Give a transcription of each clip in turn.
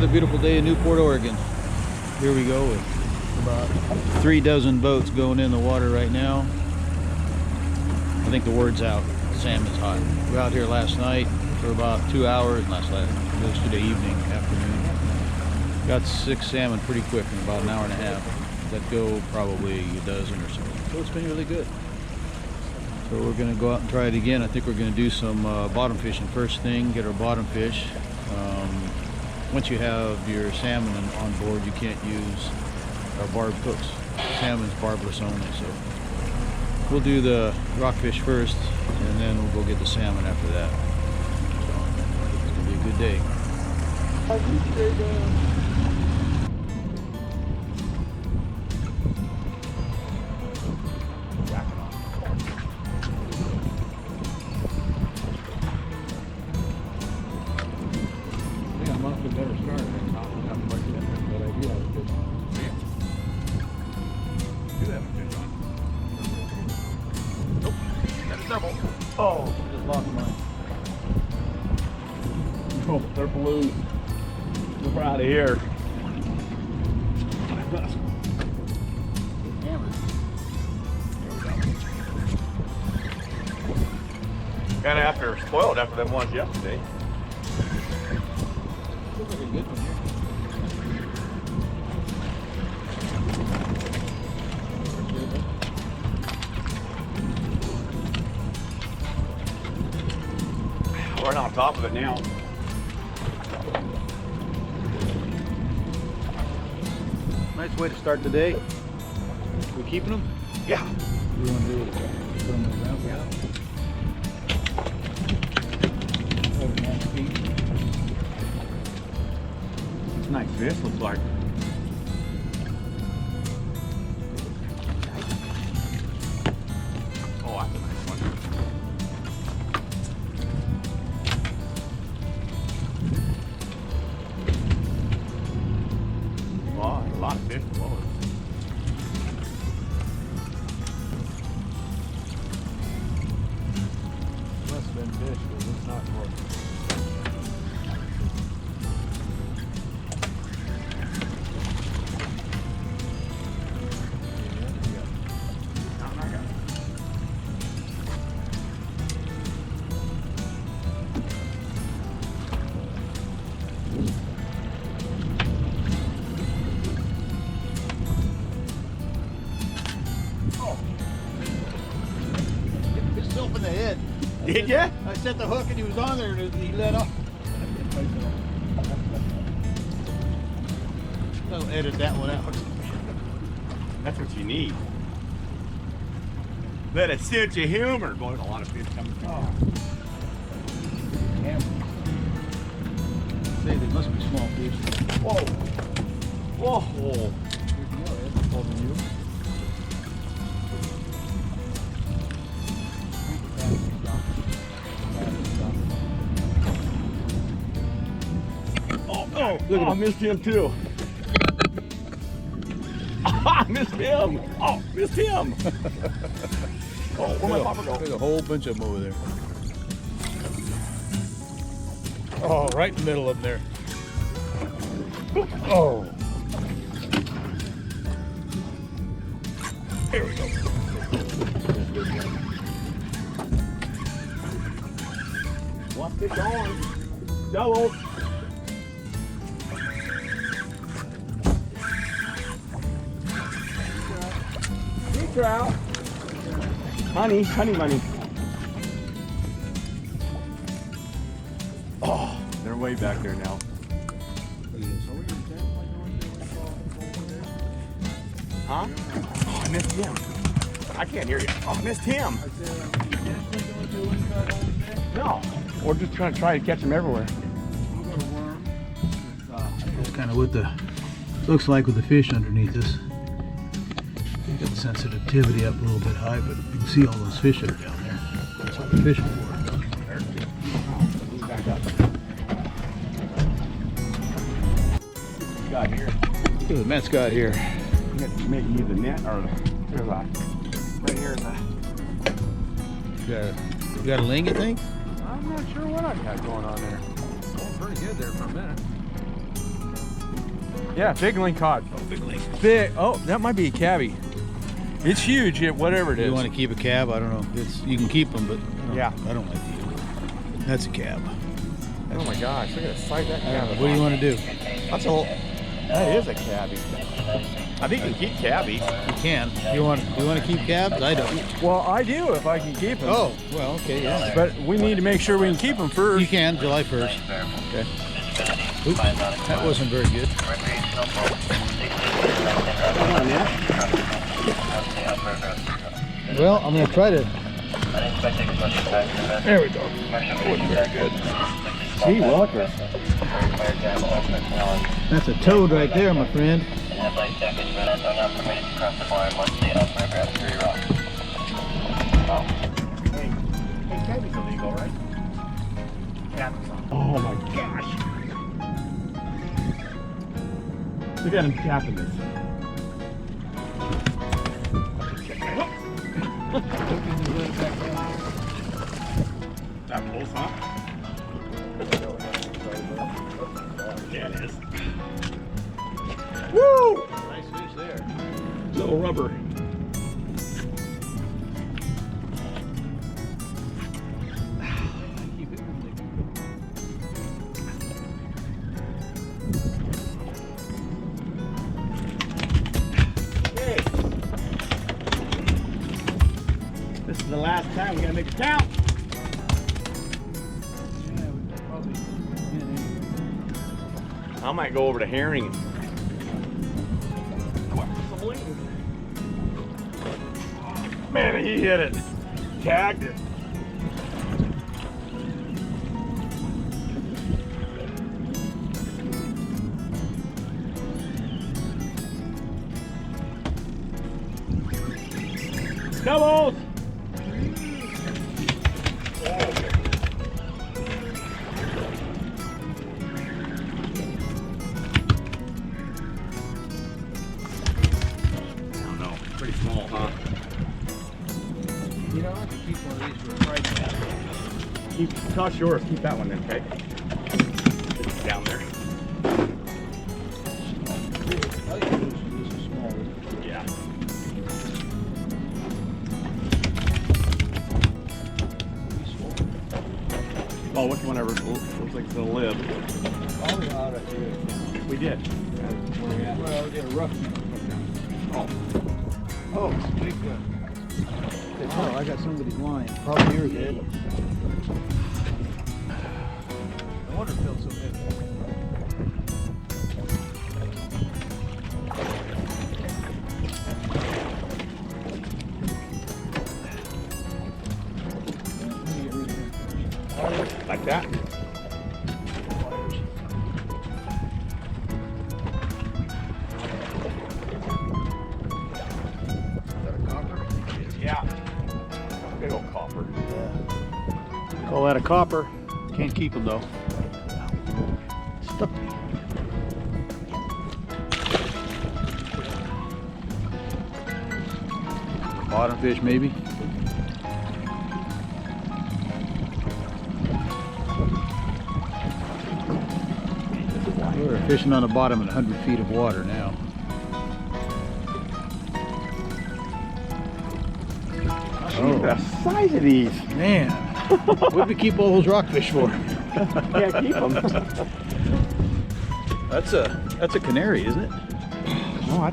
Another beautiful day in Newport, Oregon. Here we go with about 3 dozen boats going in the water right now. I think the word's out. Salmon's hot. We were out here last night for about 2 hours. Yesterday evening, afternoon. Got 6 salmon pretty quick in about an hour and a half. Let go probably a dozen or so. So it's been really good. So we're going to go out and try it again. I think we're going to do some bottom fishing first thing, get our bottom fish. Once you have your salmon on board, you can't use our barbed hooks. Salmon's barbless only, so we'll do the rockfish first, and then we'll go get the salmon after that. So it's going to be a good day. Oh, Just lost mine. oh, they're blue. We're out of here. Kind of after spoiled after them ones yesterday. Looks like a good one here. We're on top of it now. Nice way to start the day. We keeping them? Yeah. What do you want to do with it? Put them in the ground? Yeah. It's nice fish, looks like. Oh, that's a nice one. Oh, a lot of fish below us. Must have been fish, but it's not more. Himself in the head. Did ya? I set the hook and he was on there and he let off. I'll edit that one out. That's what you need. Let it suit your humor. Boy, there's a lot of fish coming through. Oh. Say they must be small fish. Whoa. Whoa. Holding you. Oh, look at I him. missed him too. I missed him. Oh, missed him. Oh, where'd my popper go? There's a whole bunch of them over there. Oh, right in the middle of them there. Oh. Here we go. What's it on? Double. Trout. Honey money. Oh, they're way back there now. Huh? Oh, I missed him. I can't hear you. Oh, I missed him. No. We're just trying to catch him everywhere. That's kind of what the looks like with the fish underneath us. Got the sensitivity up a little bit high, but you can see all those fish that are down there. That's what they're fishing for. Back up. Got here. Look at the Mets got here. Maybe use the net or there's a right here. You got a ling, you think? I'm not sure what I got going on there. Going pretty good there for a minute. Yeah, big lingcod. Oh, big link. Big. Oh, that might be a cabbie. It's huge. Whatever it is. You want to keep a cab? I don't know. You can keep them, but Yeah. I don't like the. That's a cab. Oh my gosh! Look at the size of that cabbie. What do you want to do? That's a. That is a cabbie. I think you can keep cabbies. You can. Do you want to keep cabs? I don't. Well, I do if I can keep them. Oh, well, okay, yeah. But we need to make sure we can keep them first. You can, July 1st. Okay. Oops, that wasn't very good. Well, I'm going to try to. There we go. That wasn't very good. Gee, Walker. That's a toad right there, my friend. Hey, cabbies illegal, right? Oh my gosh. Look at him tapping this. That close, huh? Yeah, it is. Woo! Nice fish there. Little rubber. This is the last time we gotta make it count. I might go over to herring. Man, he hit it. Tagged it. Doubles! Pretty small, huh? You know, I could keep one of these for a price tag. Toss yours. Keep that one then, okay? Down there. I think this is small. Yeah. Oh, which one ever looks like it's gonna live? Oh, we ought to do it. We did. Well, we did a rough. Oh. Oh, big one. Oh, I got somebody's line. Probably yours, Ed. No wonder it felt so heavy. Like that? Yeah. Big old copper. Call that a copper. Can't keep them though. Stuck me. Bottom fish maybe. We're fishing on the bottom at 100 feet of water now. Oh. The size of these. Man, what did we keep all those rockfish for? Yeah, keep them. That's a canary, isn't it? Oh, I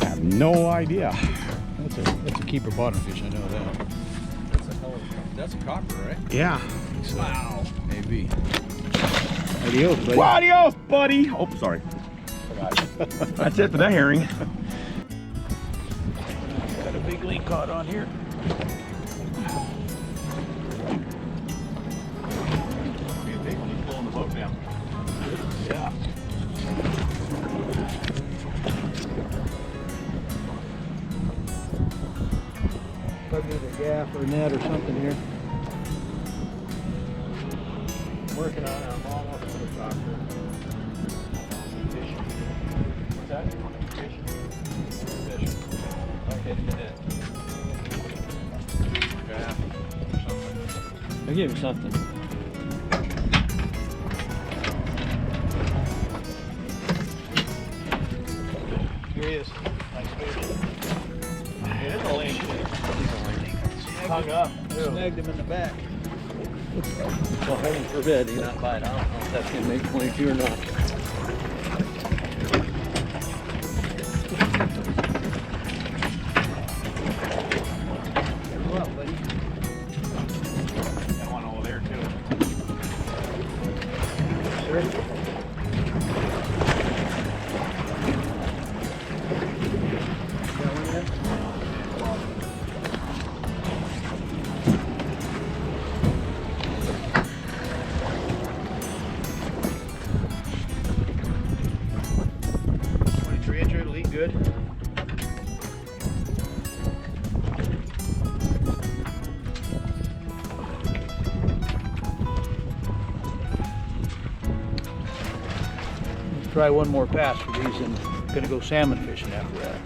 have no idea. That's a keeper bottom fish, I know that. That's a copper, right? Yeah. Wow. Maybe. Adios, buddy. Adios, buddy. Oh, sorry. That's it for that herring. Got a big link caught on here. Big one, he's pulling the boat down. Yeah. Probably need a gaff or a net or something here. Working on it. I'm almost to the doctor. Fish. What's that? Fish. Fish. Okay, gaff or something. I'll give you something. is. Nice fish. It is a link. Hung up. Snagged him in the back. Well, heaven forbid he not bite. I don't know if that's gonna make 22 or not. Go up, buddy. Got one over there too. Sir. Got one there? It'll eat good. Let's try one more pass for these and gonna go salmon fishing after that.